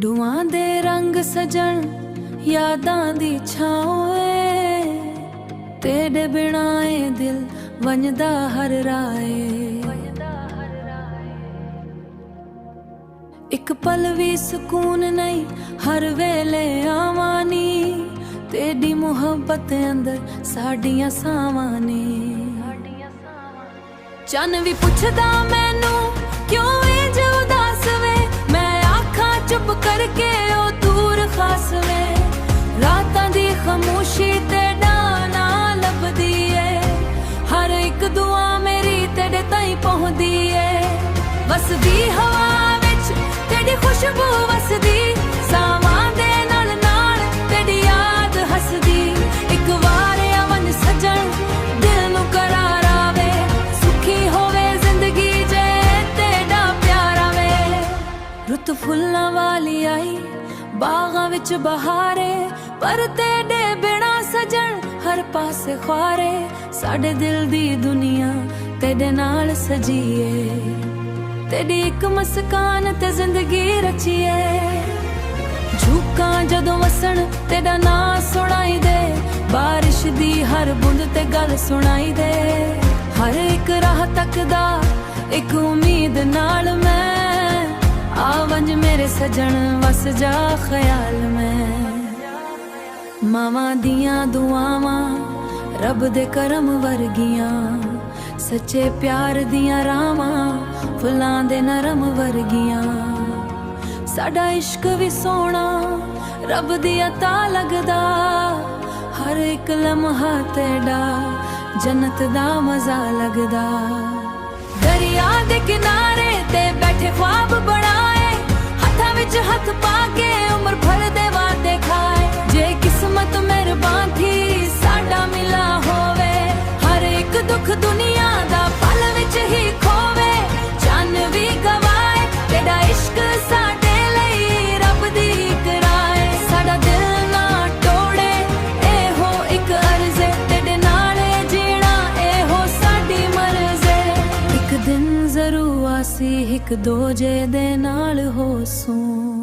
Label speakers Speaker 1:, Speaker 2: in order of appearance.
Speaker 1: ਦੁਆਂ ਦੇ ਰੰਗ ਸਜਣ ਯਾਦਾਂ ਦੀ ਛਾਂ ਏ, ਤੇਰੇ ਬਿਨਾ ਏ ਦਿਲ ਵੰਜਦਾ ਹਰ ਰਾਏ। ਇੱਕ ਪਲ ਵੀ ਸਕੂਨ ਨਹੀਂ, ਹਰ ਵੇਲੇ ਆਵਾਨੀ तेरी मुहब्बत अंदर साडियां सावां ने। चन भी पुछदा मैनू क्यों इंज उदास वे, मैं आखां चुप करके ओ दूर खास वे। रातां दी खामोशी तेरा ना लभदी है, हर एक दुआ मेरी तेरे ताईं पहुंचदी है। वसदी हवा विच तेरी खुशबू वसदी, सावां दे नाल नाल तेरी याद हसदी। एक वार अवन सजन दिल नू करार आवे, सुखी होवे जिंदगी जे तेरा प्यार आवे। रुत फुल्लां वाली आई बागां विच बहारे, पर तेरे बिना सजन हर पासे ख्वारे। साडे दिल दी दुनिया तेरे नाल सजीए, तेरी एक मुस्कान ते जिंदगी रचीए। झूकां जदों वसन तेरा नां सुनाई दे, बारिश दी हर बूंद ते गल सुनाई दे। हर एक राह तकदा एक उम्मीद नाल मैं, आवंज मेरे सजन वस जा ख्याल में। मावां दियां दुआवां रब दे करम वर्गियां, सच्चे प्यार दियां रावां फुल्लां दे नरम वर्गियां। साडा इश्क भी सोना रब दी अता लगदा, हर एक लम्हा तेरा जन्नत दा मजा लगदा। दरिया दे किनारे ते बैठे ख्वाब बनाए, हत्थां विच हत्थ पाके उम्र भर दे वादे खाए। जे किस्मत मेहरबान थी साडा मिला होवे, हर एक दुख दुनिया दा पल विच ही खोवे। चन भी गवाए तेरा इश्क साडे लई रब दी कराए। साडा दिल ना तोड़े एहो एक अर्ज़, तेरे नाल जीना एहो साडी मर्ज़। एक दिन जरूर आसी एक दोजे दे नाल होसूं।